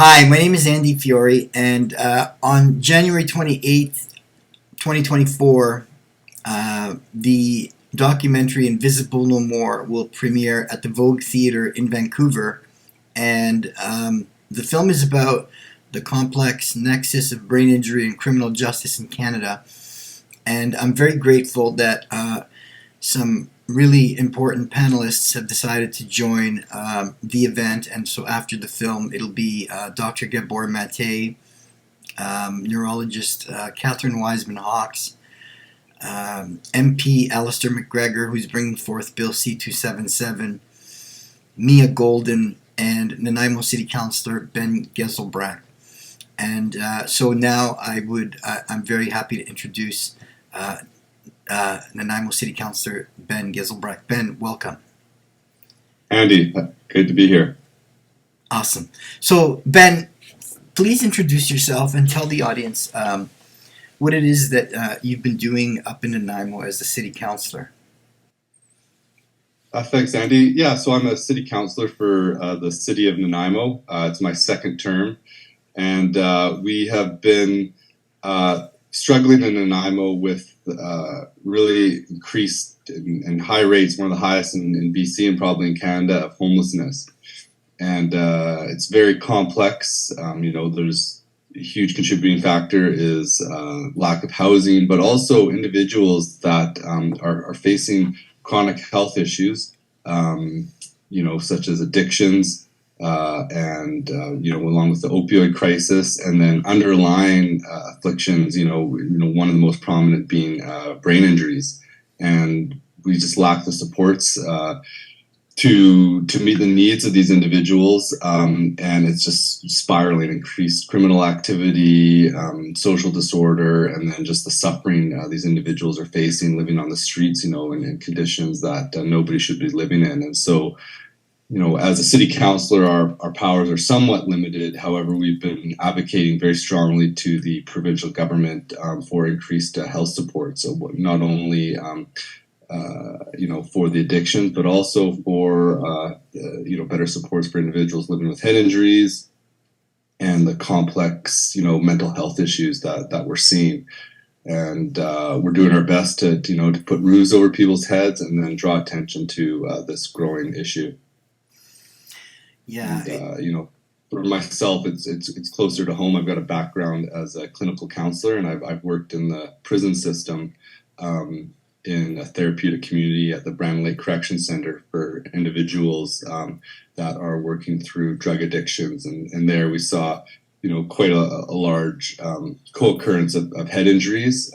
Hi, my name is Andy Fiore, and on January 28th, 2024, the documentary Invisible No More will premiere at the Vogue Theatre in Vancouver. And the film is about the complex nexus of brain injury and criminal justice in Canada. And I'm very grateful that some really important panelists have decided to join the event. And so after the film, it'll be Dr. Gabor Mate, neurologist Catherine Wiseman-Hawkes, MP Alistair McGregor, who's bringing forth Bill C-277, Mia Golden, and Nanaimo City Councillor Ben Geselbracht. And so now I'm very happy to introduce Nanaimo City Councillor Ben Geselbracht. Ben, welcome. Andy, good to be here. Awesome. So, Ben, please introduce yourself and tell the audience what it is that you've been doing up in Nanaimo as the City Councillor. Thanks, Andy. Yeah, so I'm a City Councillor for the City of Nanaimo. It's my second term, and we have been struggling in Nanaimo with really increased and high rates, one of the highest in BC and probably in Canada, of homelessness. And it's very complex. There's a huge contributing factor is lack of housing, but also individuals that are facing chronic health issues, such as addictions, and along with the opioid crisis, and then underlying afflictions. One of the most prominent being brain injuries, and we just lack the supports to meet the needs of these individuals, and it's just spiraling. Increased criminal activity, social disorder, and then just the suffering these individuals are facing, living on the streets, in conditions that nobody should be living in. And so, as a city councillor, our powers are somewhat limited. However, we've been advocating very strongly to the provincial government for increased health support. So not only, for the addictions, but also for, better supports for individuals living with head injuries and the complex, mental health issues that we're seeing. And we're doing our best to put roofs over people's heads and then draw attention to this growing issue. Yeah. And, for myself, it's closer to home. I've got a background as a clinical counselor, and I've worked in the prison system in a therapeutic community at the Brandon Lake Correction Center for individuals that are working through drug addictions. And there we saw, quite a large co-occurrence of head injuries.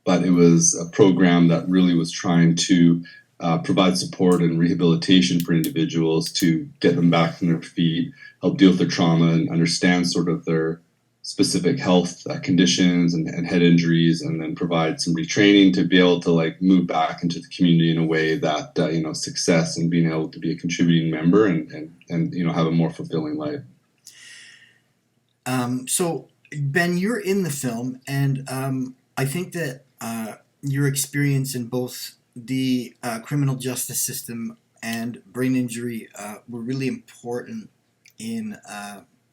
But it was a program that really was trying to provide support and rehabilitation for individuals to get them back on their feet, help deal with their trauma and understand sort of their specific health conditions and head injuries, and then provide some retraining to be able to move back into the community in a way that, success and being able to be a contributing member and have a more fulfilling life. So, Ben, you're in the film, and I think that your experience in both the criminal justice system and brain injury were really important in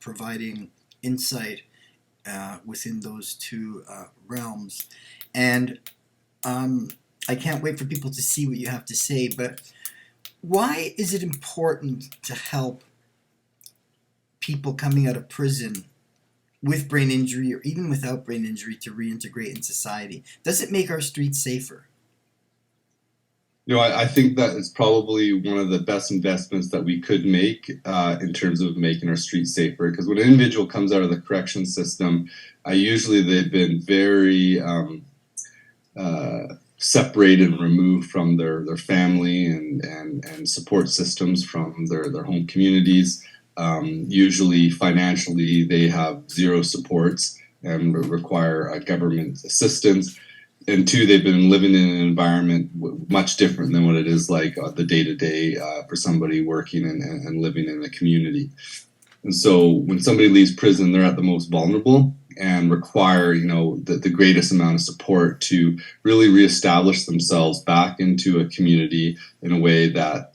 providing insight within those two realms. And I can't wait for people to see what you have to say, but why is it important to help people coming out of prison with brain injury or even without brain injury to reintegrate in society? Does it make our streets safer? I think that is probably one of the best investments that we could make in terms of making our streets safer. Because when an individual comes out of the correction system, usually they've been very separated and removed from their family and support systems from their home communities. Usually financially, they have zero supports and require government assistance. And two, they've been living in an environment much different than what it is like the day-to-day for somebody working and living in a community. And so when somebody leaves prison, they're at the most vulnerable. and require, the greatest amount of support to really reestablish themselves back into a community in a way that,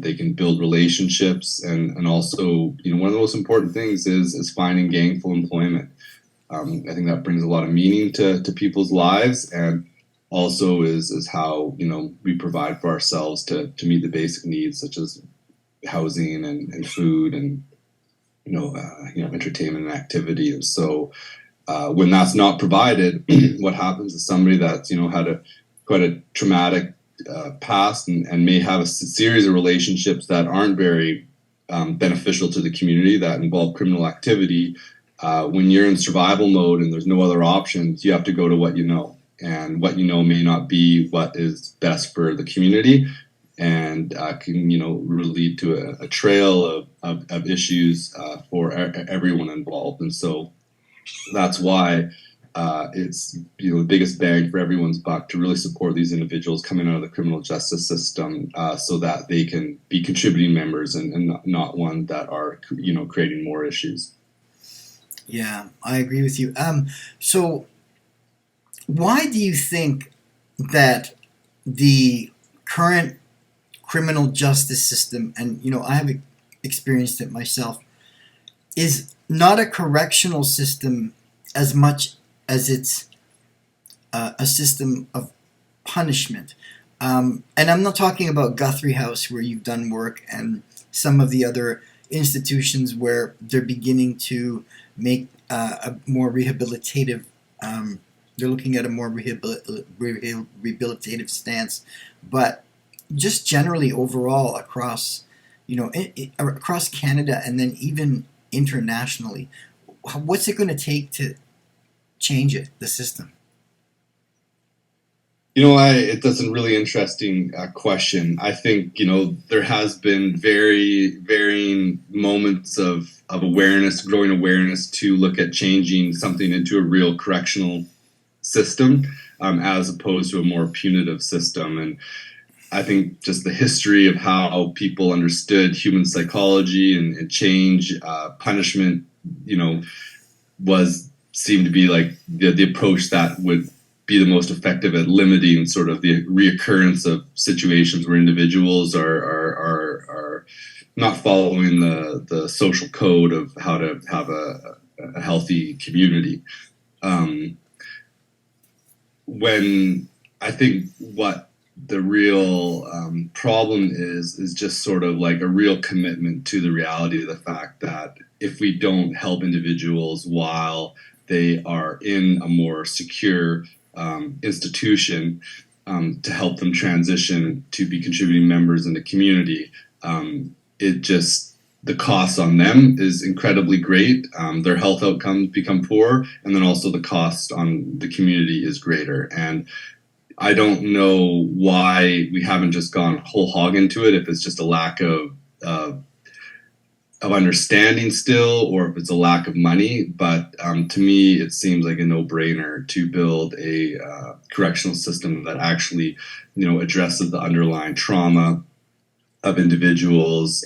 they can build relationships. And also, one of the most important things is finding gainful employment. I think that brings a lot of meaning to people's lives, and also is how, we provide for ourselves to meet the basic needs such as housing and food and entertainment and activity. And so when that's not provided, what happens is somebody that's had quite a traumatic past and may have a series of relationships that aren't very beneficial to the community, that involve criminal activity. When you're in survival mode and there's no other options, you have to go to what you know, and what you know may not be what is best for the community, and can really lead to a trail of issues for everyone involved. And so that's why it's the biggest bang for everyone's buck to really support these individuals coming out of the criminal justice system, so that they can be contributing members and not one that are creating more issues. Yeah, I agree with you. So why do you think that the current criminal justice system, and I have experienced it myself, is not a correctional system as much as it's a system of punishment? And I'm not talking about Guthrie House, where you've done work, and some of the other institutions where they're beginning to make a more rehabilitative, they're looking at a more rehabilitative stance, but just generally overall across, across Canada and then even internationally, what's it going to take to change the system? That's a really interesting question. I think, there has been very varying moments of awareness, growing awareness to look at changing something into a real correctional system, as opposed to a more punitive system. And I think just the history of how people understood human psychology and change, punishment, seemed to be like the approach that would be the most effective at limiting sort of the reoccurrence of situations where individuals are not following the social code of how to have a healthy community. When I think what the real problem is just sort of like a real commitment to the reality of the fact that if we don't help individuals while they are in a more secure institution, to help them transition to be contributing members in the community, the cost on them is incredibly great. Their health outcomes become poor, and then also the cost on the community is greater. And I don't know why we haven't just gone whole hog into it, if it's just a lack of understanding still, or if it's a lack of money. But to me, it seems like a no-brainer to build a correctional system that actually, addresses the underlying trauma of individuals,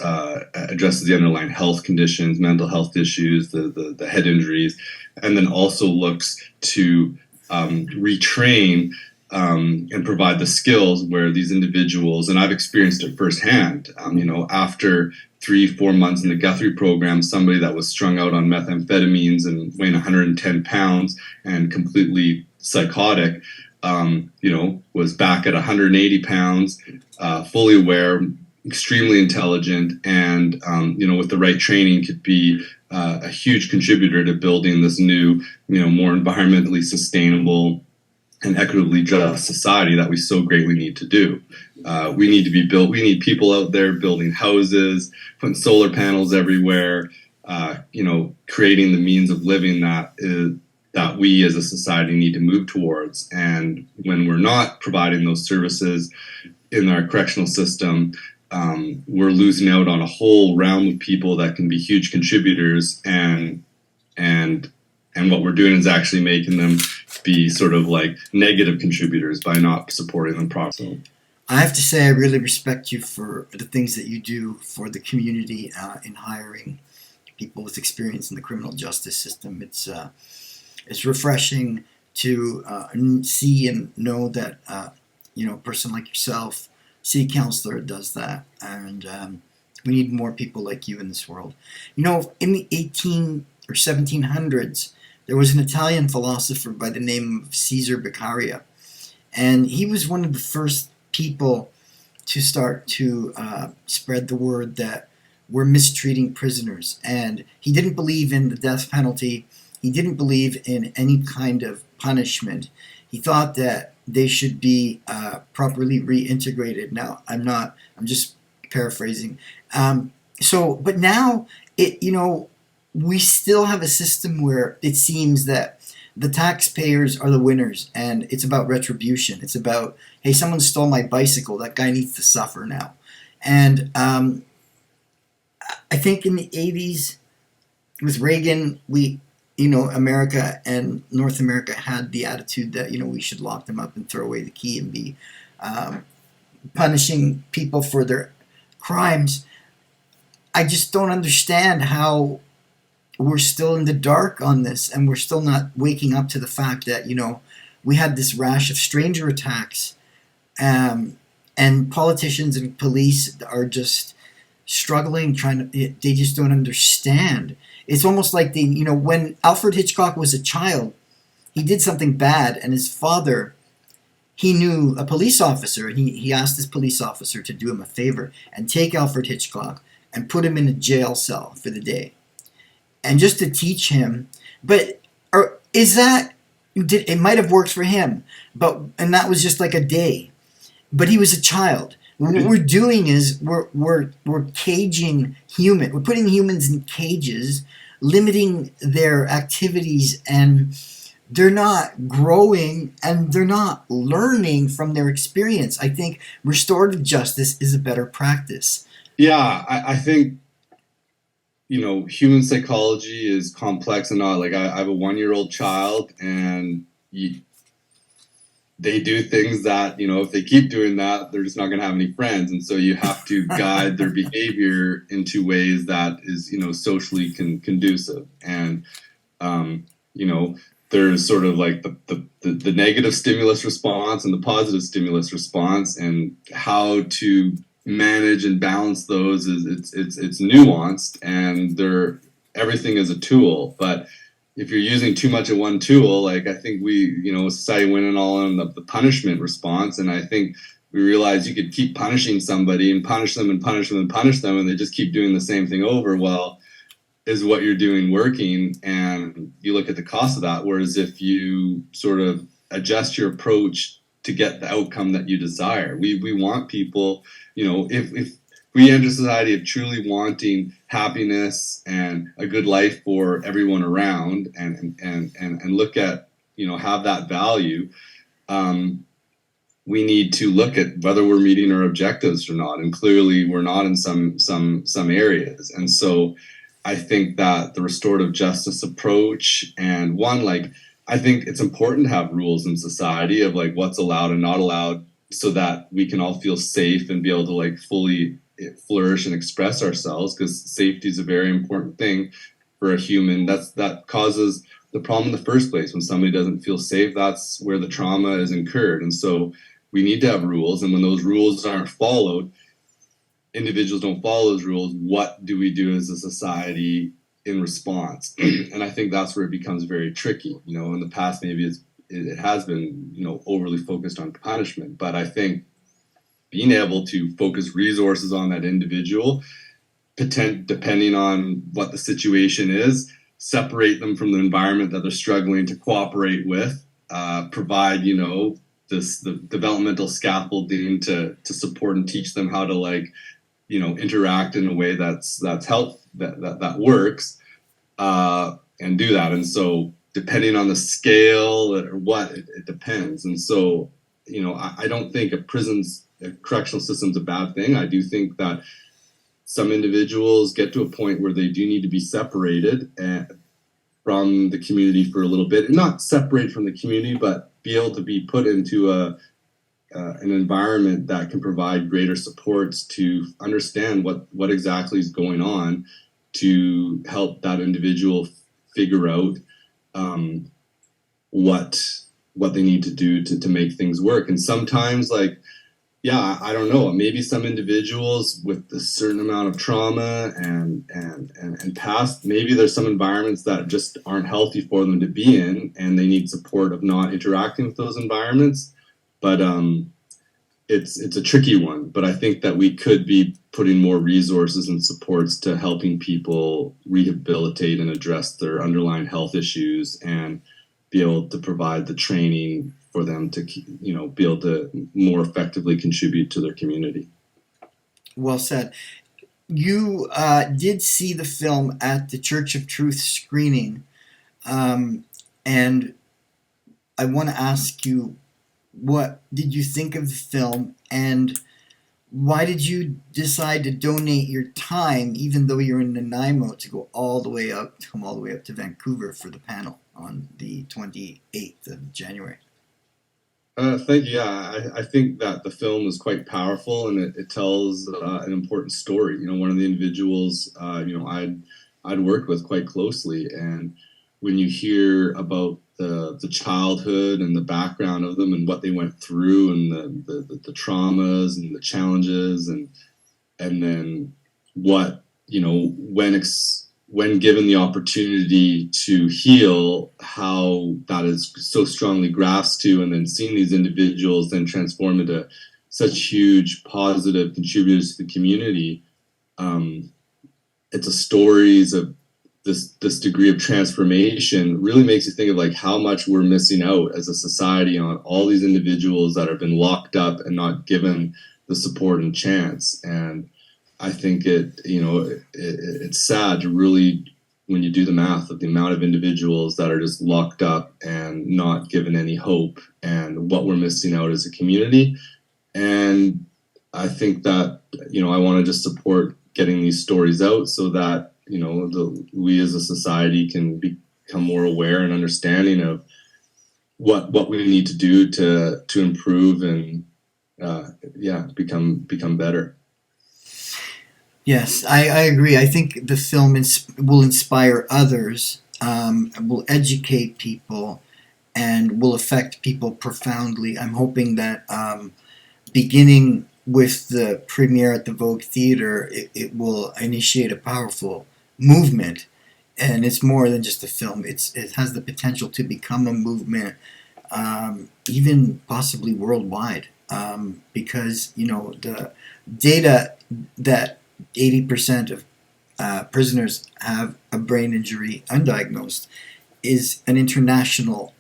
addresses the underlying health conditions, mental health issues, the head injuries, and then also looks to retrain and provide the skills where these individuals, and I've experienced it firsthand, after 3-4 months in the Guthrie program, somebody that was strung out on methamphetamines and weighing 110 pounds and completely psychotic, was back at 180 pounds, fully aware, extremely intelligent, and, with the right training could be a huge contributor to building this new, more environmentally sustainable and equitably just society that we so greatly need to do. We need people out there building houses, putting solar panels everywhere, creating the means of living that we as a society need to move towards. And when we're not providing those services in our correctional system, we're losing out on a whole realm of people that can be huge contributors, and what we're doing is actually making them be sort of like negative contributors by not supporting them properly. I have to say I really respect you for the things that you do for the community in hiring people with experience in the criminal justice system. It's refreshing to see and know that a person like yourself, city councillor, does that, and we need more people like you in this world. In the 18 or 1700s, there was an Italian philosopher by the name of Caesar Beccaria, and he was one of the first people to start to spread the word that we're mistreating prisoners. And he didn't believe in the death penalty. He didn't believe in any kind of punishment. He thought that they should be properly reintegrated. Now, I'm just paraphrasing. But now, we still have a system where it seems that the taxpayers are the winners, and it's about retribution. It's about, hey, someone stole my bicycle. That guy needs to suffer now. And I think in the 80s, with Reagan, America and North America had the attitude that, we should lock them up and throw away the key and be punishing people for their crimes. I just don't understand how we're still in the dark on this, and we're still not waking up to the fact that, we had this rash of stranger attacks, and politicians and police are just struggling, they just don't understand. It's almost like when Alfred Hitchcock was a child, he did something bad, and his father, he knew a police officer, and he asked this police officer to do him a favor and take Alfred Hitchcock and put him in a jail cell for the day. And just to teach him, it might have worked for him, and that was just like a day. But he was a child. What we're doing is we're caging we're putting humans in cages, limiting their activities, and they're not growing and they're not learning from their experience. I think restorative justice is a better practice. Yeah, I think human psychology is complex and not. Like, I have a 1-year-old child, and they do things that, if they keep doing that, they're just not going to have any friends. And so you have to guide their behavior into ways that is, socially conducive. And, there's sort of like the negative stimulus response and the positive stimulus response, and how to manage and balance those it's nuanced, and everything is a tool. But if you're using too much of one tool, like, I think society went in all on the punishment response, and I think we realized you could keep punishing somebody and punish them and punish them and punish them, and they just keep doing the same thing over. Well, is what you're doing working? And you look at the cost of that. Whereas if you sort of adjust your approach to get the outcome that you desire, we want people, if we enter society of truly wanting happiness and a good life for everyone around, and look at, have that value, we need to look at whether we're meeting our objectives or not. And clearly we're not in some areas. And so I think that the restorative justice approach, and I think it's important to have rules in society of like what's allowed and not allowed, so that we can all feel safe and be able to like fully flourish and express ourselves, because safety is a very important thing for a human. That causes the problem in the first place. When somebody doesn't feel safe, that's where the trauma is incurred. And so we need to have rules, and when those rules aren't followed, individuals don't follow those rules, what do we do as a society in response? And I think that's where it becomes very tricky. In the past, maybe it has been, overly focused on punishment, but I think being able to focus resources on that individual, depending on what the situation is, separate them from the environment that they're struggling to cooperate with, provide, the developmental scaffolding to support and teach them how to interact in a way that's helpful, that works, and do that. And so depending on the scale or what, it depends. And so, I don't think a correctional system's a bad thing. I do think that some individuals get to a point where they do need to be separated from the community for a little bit, and not separate from the community, but be able to be put into an environment that can provide greater supports to understand what exactly is going on, to help that individual figure out what they need to do to make things work. And sometimes, like, yeah, I don't know, maybe some individuals with a certain amount of trauma and past, maybe there's some environments that just aren't healthy for them to be in, and they need support of not interacting with those environments. But it's a tricky one. But I think that we could be putting more resources and supports to helping people rehabilitate and address their underlying health issues, and be able to provide the training for them to, be able to more effectively contribute to their community. Well said. You did see the film at the Church of Truth screening, and I want to ask you, what did you think of the film, and why did you decide to donate your time, even though you're in Nanaimo, to come all the way up to Vancouver for the panel on the 28th of January? Thank you. Yeah, I think that the film is quite powerful, and it tells an important story. One of the individuals, I'd worked with quite closely, and when you hear about the childhood and the background of them and what they went through, and the traumas and the challenges, and then what, when given the opportunity to heal, how that is so strongly grasped to, and then seeing these individuals then transform into such huge positive contributors to the community. It's a stories of this degree of transformation really makes you think of like how much we're missing out as a society on all these individuals that have been locked up and not given the support and chance. And I think it's sad to really, when you do the math of the amount of individuals that are just locked up and not given any hope, and what we're missing out as a community. And I think that, I want to just support getting these stories out so that, we as a society can become more aware and understanding of what we need to do to improve and become better. Yes, I agree. I think the film will inspire others, will educate people, and will affect people profoundly. I'm hoping that beginning with the premiere at the Vogue Theatre, it will initiate a powerful movement. And it's more than just a film. It has the potential to become a movement, even possibly worldwide, because, the data that 80% of prisoners have a brain injury undiagnosed is an international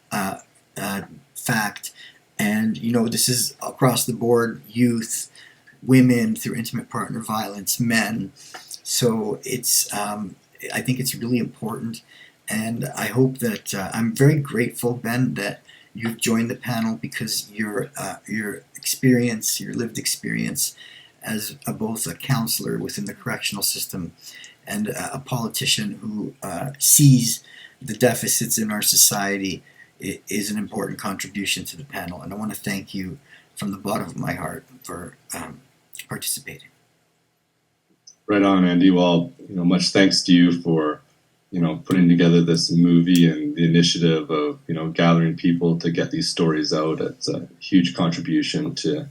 fact. And, this is across the board: youth, women through intimate partner violence, men. So I think it's really important. And I hope that I'm very grateful, Ben, that you've joined the panel, because your experience, your lived experience, as both a counselor within the correctional system and a politician who sees the deficits in our society, is an important contribution to the panel. And I want to thank you from the bottom of my heart for participating. Right on, Andy. Well, much thanks to you for, putting together this movie and the initiative of, gathering people to get these stories out. It's a huge contribution to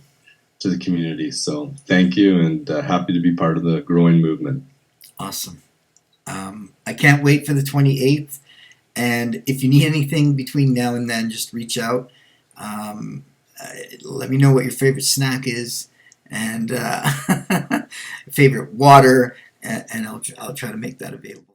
the community. So thank you, and happy to be part of the growing movement. Awesome. I can't wait for the 28th. And if you need anything between now and then, just reach out. Let me know what your favorite snack is, and favorite water, and I'll try to make that available.